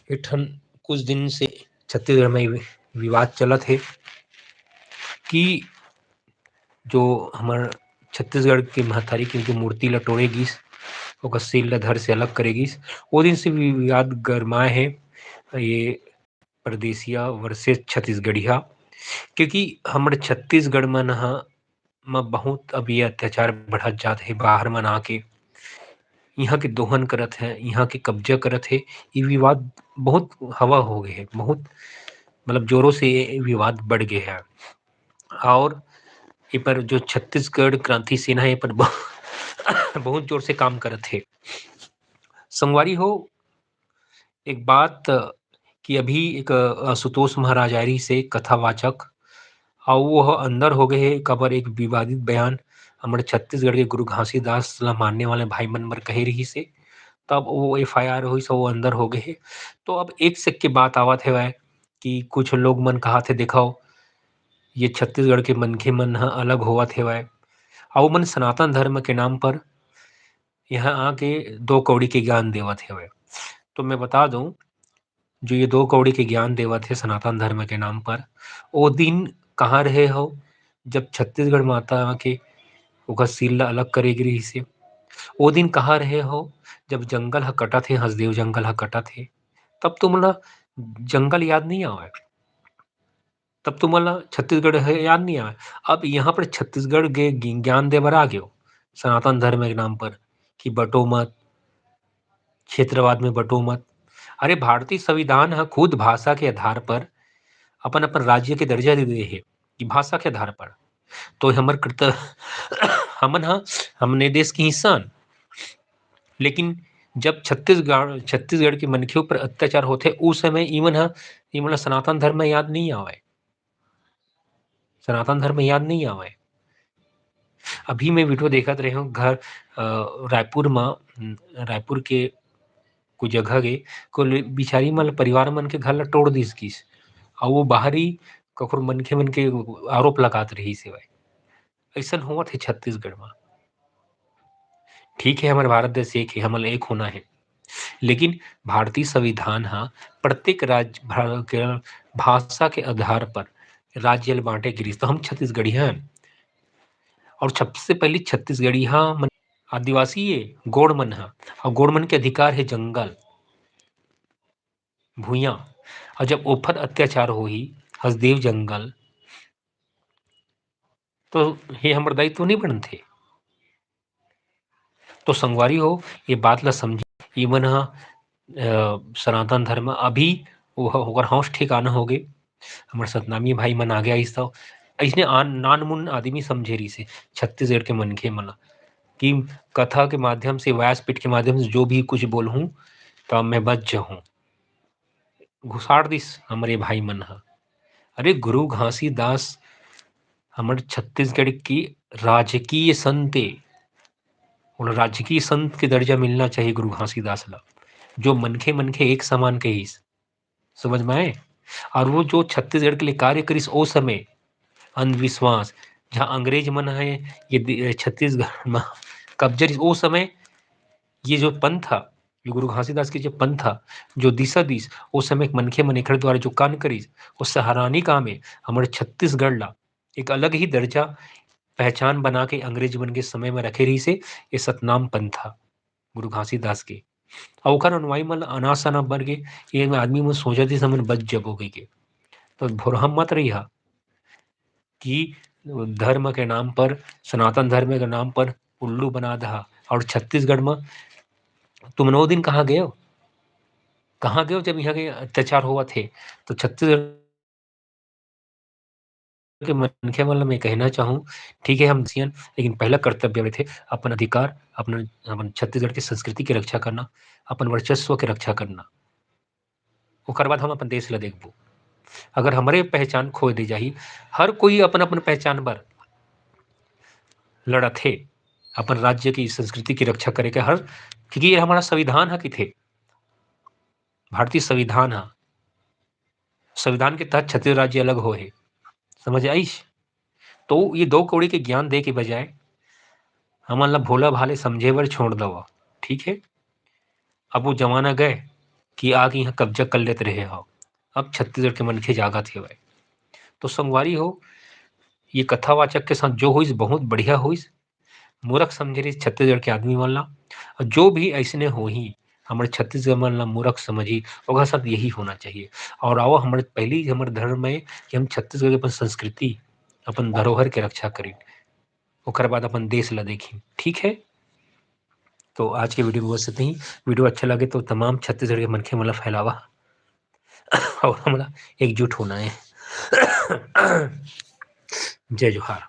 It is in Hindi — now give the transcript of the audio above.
एठन कुछ दिन से छत्तीसगढ़ में विवाद चलत हे कि जो हमर छत्तीसगढ़ के महतारी के जो मूर्ति ला तोड़े गिस, ओकर सिर ला धड़ से अलग करे गिस। ओ दिन से विवाद गरमाए हे ये परदेसिया वर्सेस छत्तीसगढ़िया, क्योंकि हमर छत्तीसगढ़ मन ह म बहुत अब ये अत्याचार बढ़त जात हे। बाहर मन आके इहाँ के दोहन करत हे, इहाँ के कब्जा करत हे। ये विवाद बहुत हवा हो गए हे, बहुत मतलब जोरों से ये विवाद बढ़ गए है। और ये पर जो छत्तीसगढ़ क्रांति सेना है, ये पर बहुत जोर से काम करत हे। संगवारी हो, एक बात कि अभी एक आशुतोष महाराजारी से कथावाचक और वो अंदर हो गए हे काबर एक विवादित बयान हमारे छत्तीसगढ़ के गुरु घासीदास ला मानने वाले भाई मन बर कहे रही से, तब वो एफआईआर हुई सो वो अंदर हो गए हे। तो अब एक से के बात आवत हेवय कि कुछ लोग मन कहत हे देखो ये छत्तीसगढ़ के मनखे मन ह अलग होवत हेवय और मन सनातन धर्म के नाम पर यहाँ आके दो कौड़ी के ज्ञान देवत हेवय। तो मैं बता दूं, जो ये दो कौड़ी के ज्ञान देवत हे सनातन धर्म के नाम पर, ओ दिन कहाँ रहे हो जब छत्तीसगढ़ माता के ओकर सिर ला अलग करे गे रहिस हे। ओ दिन कहाँ रहे हो जब जंगल ह कटत हे, हसदेव जंगल ह कटत हे, तब तुम ला जंगल याद नहीं आवय, तब तुमन ला छत्तीसगढ़ है याद नहीं आवे। अब यहाँ पर छत्तीसगढ़ के ज्ञान दे बर आ गयो सनातन धर्म के नाम पर कि बटो मत, क्षेत्रवाद में बटो मत। अरे भारतीय संविधान ह खुद भाषा के आधार पर अपन अपन राज्य के दर्जा दे दे हे कि भाषा के आधार पर तो हमर कर्तव्य हमन ह हमने देश के हिस्सा हन। लेकिन जब छत्तीसगढ़ के मनखे ऊपर अत्याचार होथे उस समय इमन ला सनातन धर्म याद नहीं आवय, सनातन धर्म याद नहीं आवय। अभी मैं वीडियो देखत रहे हूँ घर रायपुर म रायपुर के कुछ जगह के को बिचारी मन परिवार मन के घर ला तोड़ दिस गिस और वो बाहरी कखरो मनखे मन के आरोप लगात रहिस हेवय। अइसन होवत हे छत्तीसगढ़ म। ठीक है हमारे भारत देश एक है, हमन एक होना है, लेकिन भारतीय संविधान ह प्रत्येक राज्य के भाषा के आधार पर राज्य ल बांटे गिरिस। तो हम छत्तीसगढ़िया हन और सबसे पहले छत्तीसगढ़िया मन आदिवासी ये गोड़ मन ह और गोड़ मन के अधिकार है जंगल भुइयां। और जब ओफर अत्याचार होही हसदेव जंगल तो ये हमर दायित्व नहीं बनथे। तो संगवारी हो ये बात ला समझी इमन ह सनातन धर्म अभी ओकर होश ठिकाना होगे। हमर सतनामी भाई मन आगे आइस तव अइसने नानमुन आदमी समझे रहिस हे छत्तीसगढ़ के मनखे मन ला कि कथा के माध्यम से, व्यासपीठ के माध्यम से जो भी कुछ बोलहूँ तो मैं बच जाहूँ। घुसाड़ दिस हमरे भाई मन ह। अरे गुरु घासीदास हमर छत्तीसगढ़ की राजकीय संत ए, और राजकीय संत के दर्जा मिलना चाहिए गुरु घासीदास ला, जो मनखे मनखे एक समान कहिस। समझ में आए? और वो जो छत्तीसगढ़ के लिए कार्य करिस ओ समय अंधविश्वास जहाँ अंग्रेज मन है ये छत्तीसगढ़ में कब्जा रिस ओ समय ये जो पंथ था, ये गुरु घासीदास के जो पंथ था, जो दिशा दिस ओ समय मनखे मन एखर द्वारा जो कान करिस वो सराहनीय काम है। हमारे छत्तीसगढ़ ला एक अलग ही दर्जा पहचान बना के अंग्रेज मन के समय में रखे रही से ये सतनाम पंथ था गुरु घासीदास के। और ओखर अनुयायी मन अनास अना बर के ये आदमी मन सोचत हे हमन बच जबो कहिके। तो भोरहम मत रहिहा कि धर्म के नाम पर, सनातन धर्म के नाम पर उल्लू बना दहा। और छत्तीसगढ़ में तुम 9 दिन कहाँ गए हो? कहाँ गए हो जब यहाँ के अत्याचार हुआ थे? तो छत्तीसगढ़ के मनखे मन ला मैं कहना चाहूँ, ठीक है हम सियन, लेकिन पहला कर्तव्य में थे अपन अधिकार, अपन छत्तीसगढ़ की संस्कृति की रक्षा करना, अपन वर्चस्व के रक्षा करना। ओकर बाद हम अपन देश ला देखबो। अगर हमरे पहचान खो दे जाही, हर कोई अपन-अपन पहचान बर लड़त हे, अपन राज्य की संस्कृति की रक्षा करे के हर, क्योंकि ये हमारा संविधान ह कथे, भारतीय संविधान ह। संविधान के तहत छत्तीसगढ़ राज्य अलग होए हे, समझ आइस? तो ये दो कौड़ी के ज्ञान दे के बजाय हमन ला भोला भाले समझे बर छोड़ दवा, ठीक है? अब वो जमाना गए, कि आके यहाँ कब्जा कर लेते रहे हो। अब छत्तीसगढ़ के मनखे जागत हेवय। तो संगवारी हो, ये कथावाचक के साथ जो होइस बहुत बढ़िया होइस। मूर्ख समझे रहिस छत्तीसगढ़ के आदमी मन ला, और जो भी अइसने होही हमर छत्तीसगढ़ मन ला मूर्ख समझी, ओकर साथ यही होना चाहिए। और आओ हमर पहली हमर धर्म है कि हम छत्तीसगढ़ के अपन संस्कृति, अपन धरोहर के रक्षा करें, ओकर बाद अपन देश ला देखी। ठीक है, तो आज के वीडियो में बस इतना ही। वीडियो अच्छा लगे तो तमाम छत्तीसगढ़ के मनखे मन ला फैलावा और हमला एकजुट होना है। जय जोहार।